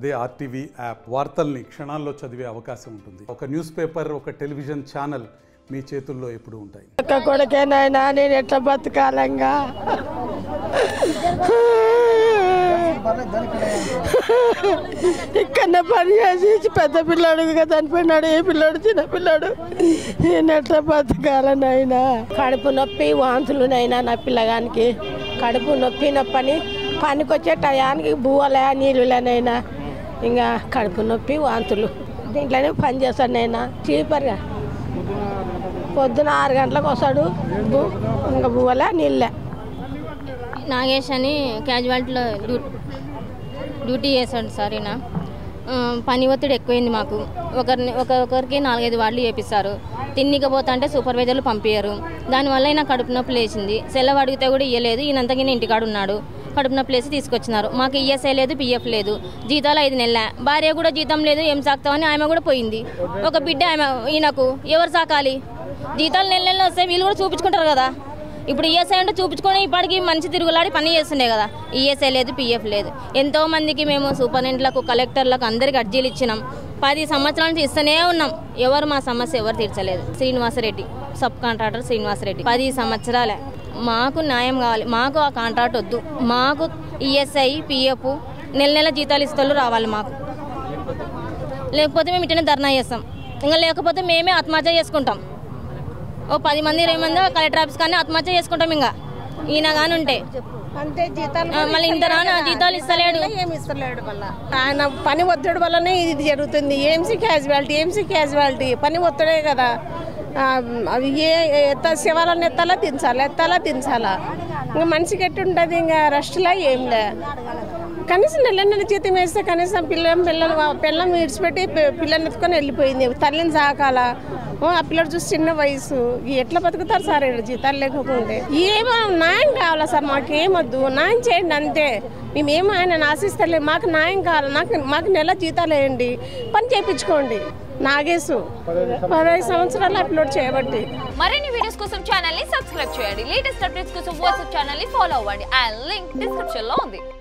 అదే RTV app వార్తల్ని క్షణాల్లో చదివే అవకాశం ఉంటుంది. ఒక న్యూస్ పేపర్, ఒక టెలివిజన్ ఛానల్ మీ చేతుల్లో ఎప్పుడు ఉంటాయి. ఒక్క కొడుకేనాయనా, నేను ఎట్లా బతకాలంగా? ఇక్కడ పని చేసి పెద్ద పిల్లాడు చనిపోయినాడు, ఏ పిల్లాడు చిన్న పిల్లాడు, నేను ఎట్లా బతకాలనైనా? కడుపు నొప్పి, వాంతులునైనా నా పిల్లగానికి కడుపు నొప్పని పనికి వచ్చే టయానికి బువ్వలే నీళ్ళులేనైనా ఇంకా కడుపు నొప్పి వాంతులు. దీంట్లోనే పని చేస్తానైనా చీపర్గా పొద్దున 6 గంటలకు వస్తాడు, ఇంకా బువ్వలే నీళ్ళే. నాగేష్ అని క్యాజువాలిటీలో డ్యూటీ చేశాడు సార్. ఈయన పని ఒత్తిడి ఎక్కువైంది మాకు. ఒక్కొక్కరికి 4-5 వార్డులు చేపిస్తారు. తిన్నికపోతా అంటే సూపర్వైజర్లు పంపించారు. దానివల్ల ఈయన కడుపు నొప్పి లేచింది. సెలవు అడిగితే కూడా ఇయ్యలేదు. ఈయనంతగా ఇంటికాడ ఉన్నాడు. కడుపు నొప్పి లేచి తీసుకొచ్చినారు. మాకు ఈఎస్ఐ లేదు, పిఎఫ్ లేదు, జీతాలు 5 నెలల. భార్య కూడా జీతం లేదు, ఏం సాగుతామని ఆమె కూడా పోయింది. ఒక బిడ్డ ఆమె. ఈయనకు ఎవరు సాకాలి? జీతాలు నెల వస్తే వీళ్ళు కూడా చూపించుకుంటారు కదా. ఇప్పుడు ఈఎస్ఐ అంటే చూపించుకొని ఇప్పటికి మంచి తిరుగులాడి పని చేస్తుండే కదా. ఈఎస్ఐ లేదు, పిఎఫ్ లేదు. ఎంతో మందికి మేము సూపరింటెండెంట్లకు, కలెక్టర్లకు అందరికి అర్జీలు ఇచ్చినాం. 10 సంవత్సరాల నుంచి ఇస్తూనే ఉన్నాం. ఎవరు మా సమస్య ఎవరు తీర్చలేదు. Srinivasa Reddy, sub contractor Srinivasa Reddy. 10 సంవత్సరాలే. మాకు న్యాయం కావాలి. మాకు ఆ కాంట్రాక్ట్ వద్దు. మాకు ఈఎస్ఐ, పిఎఫ్, నెల జీతాలు ఇస్తూ రావాలి మాకు. లేకపోతే మేము ఇటనే ధర్నా చేస్తాం. ఇంకా లేకపోతే మేమే ఆత్మహత్య చేసుకుంటాం. ఓ 10 మంది 20 మంది కలెక్టర్ ఆఫీస్ కానీ ఆత్మహత్య చేసుకుంటాం. ఇంకా ఈయన కానీ ఉంటే మళ్ళీ ఇంత రానా జీతాలు ఇస్తలేడు, ఏమి ఇస్తలేడు. వల్ల ఆయన పని ఒత్తిడి వల్లనే ఇది జరుగుతుంది. ఏఎంసీ క్యాజువాలిటీ పని ఒత్తిడే కదా. అవి శివాలను ఎత్తాలా దించాలా. ఇంకా మనిషికి ఎట్టుంటుంది, ఇంకా రెస్ట్లా ఏంలే. కనీసం నెల జీతం వేస్తే కనీసం పిల్లలు విడిచిపెట్టి పిల్లల్ని ఎత్తుకొని వెళ్ళిపోయింది. తల్లిని సాకాల. ఆ పిల్లడు చూసి చిన్న వయసు, ఎట్లా బతుకుతారు సార్ ఇక్కడ జీతాలు లేకపోతే? ఏమో న్యాయం కావాలా సార్? మాకేమొద్దు, న్యాయం చేయండి అంతే. మేమేమో ఆయన ఆశిస్తలే. మాకు న్యాయం కావాలి. మాకు నెల జీతాలు వేయండి, పని చేయించుకోండి. నాగేశు 15 సంవత్సరాలు అప్లోడ్ చేయబట్టి. మరిన్ని వీడియోస్ కోసం ఛానల్ ని సబ్స్క్రైబ్ చేయండి. లేటెస్ట్ అప్డేట్స్ కోసం వాట్సాప్ ఛానల్ ని ఫాలో అవ్వండి. ఆ లింక్ డిస్క్రిప్షన్ లో ఉంది.